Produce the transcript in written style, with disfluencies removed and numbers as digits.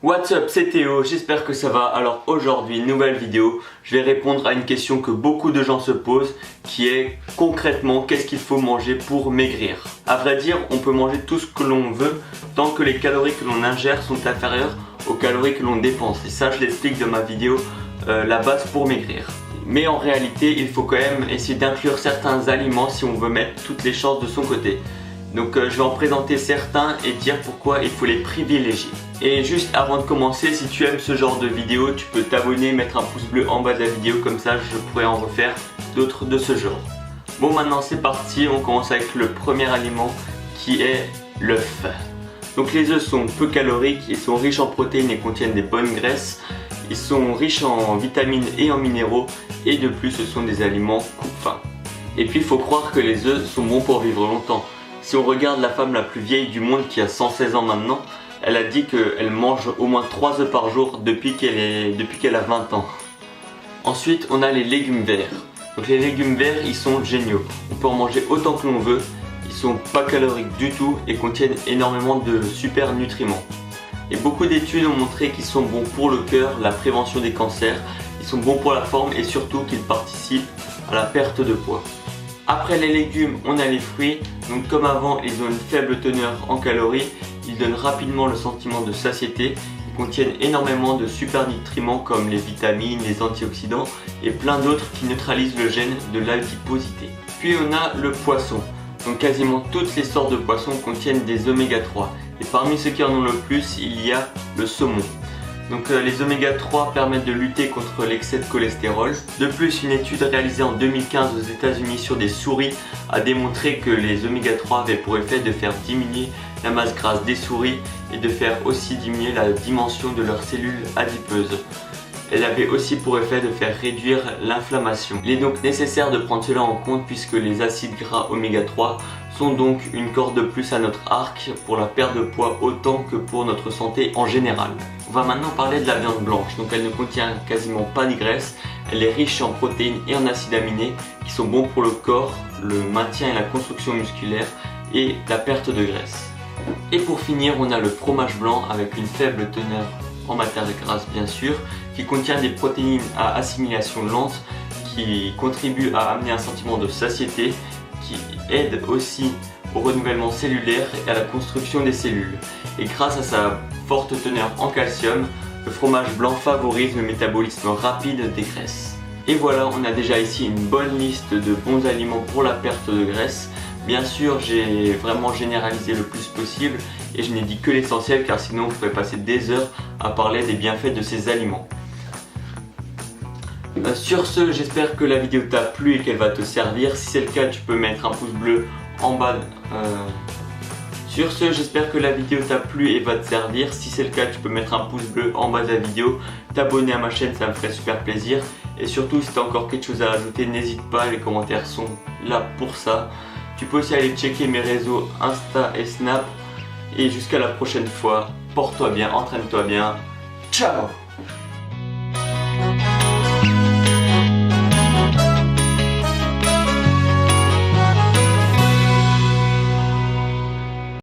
What's up, c'est Théo, j'espère que ça va. Alors aujourd'hui, nouvelle vidéo, je vais répondre à une question que beaucoup de gens se posent, qui est concrètement qu'est-ce qu'il faut manger pour maigrir. À vrai dire, on peut manger tout ce que l'on veut tant que les calories que l'on ingère sont inférieures aux calories que l'on dépense. Et ça, je l'explique dans ma vidéo, la base pour maigrir. Mais en réalité, il faut quand même essayer d'inclure certains aliments si on veut mettre toutes les chances de son côté. Donc je vais en présenter certains et dire pourquoi il faut les privilégier. Et juste avant de commencer, si tu aimes ce genre de vidéo, tu peux t'abonner, mettre un pouce bleu en bas de la vidéo, comme ça je pourrai en refaire d'autres de ce genre. Bon, maintenant c'est parti, on commence avec le premier aliment qui est l'œuf. Donc les œufs sont peu caloriques, ils sont riches en protéines et contiennent des bonnes graisses. Ils sont riches en vitamines et en minéraux et de plus ce sont des aliments coupe-faim. Et puis il faut croire que les œufs sont bons pour vivre longtemps. Si on regarde la femme la plus vieille du monde qui a 116 ans maintenant, elle a dit qu'elle mange au moins 3 œufs par jour depuis qu'elle a 20 ans. Ensuite, on a les légumes verts. Donc les légumes verts, ils sont géniaux. On peut en manger autant que l'on veut. Ils sont pas caloriques du tout et contiennent énormément de super nutriments. Et beaucoup d'études ont montré qu'ils sont bons pour le cœur, la prévention des cancers. Ils sont bons pour la forme et surtout qu'ils participent à la perte de poids. Après les légumes, on a les fruits. Donc comme avant, ils ont une faible teneur en calories. Ils donnent rapidement le sentiment de satiété. Ils contiennent énormément de super nutriments comme les vitamines, les antioxydants et plein d'autres qui neutralisent le gène de l'adiposité. Puis on a le poisson. Donc quasiment toutes les sortes de poissons contiennent des oméga 3. Et parmi ceux qui en ont le plus, il y a le saumon. Donc les oméga 3 permettent de lutter contre l'excès de cholestérol. De plus, une étude réalisée en 2015 aux États-Unis sur des souris a démontré que les oméga 3 avaient pour effet de faire diminuer la masse grasse des souris et de faire aussi diminuer la dimension de leurs cellules adipeuses. Elle avait aussi pour effet de faire réduire l'inflammation. Il est donc nécessaire de prendre cela en compte puisque les acides gras oméga 3 sont donc une corde de plus à notre arc pour la perte de poids autant que pour notre santé en général. On va maintenant parler de la viande blanche. Donc elle ne contient quasiment pas de graisse, elle est riche en protéines et en acides aminés qui sont bons pour le corps, le maintien et la construction musculaire et la perte de graisse. Et pour finir, on a le fromage blanc avec une faible teneur en matière grasse bien sûr, qui contient des protéines à assimilation lente qui contribuent à amener un sentiment de satiété, qui aide aussi au renouvellement cellulaire et à la construction des cellules. Et grâce à sa forte teneur en calcium, le fromage blanc favorise le métabolisme rapide des graisses. Et voilà, on a déjà ici une bonne liste de bons aliments pour la perte de graisse. Bien sûr, j'ai vraiment généralisé le plus possible et je n'ai dit que l'essentiel car sinon on pourrait passer des heures à parler des bienfaits de ces aliments. Sur ce, j'espère que la vidéo t'a plu et qu'elle va te servir. Si c'est le cas, tu peux mettre un pouce bleu en bas. Sur ce, j'espère que la vidéo t'a plu et va te servir. Si c'est le cas, tu peux mettre un pouce bleu en bas de la vidéo, t'abonner à ma chaîne, ça me ferait super plaisir. Et surtout, si tu as encore quelque chose à ajouter, n'hésite pas, les commentaires sont là pour ça. Tu peux aussi aller checker mes réseaux Insta et Snap. Et jusqu'à la prochaine fois, porte-toi bien, entraîne-toi bien. Ciao!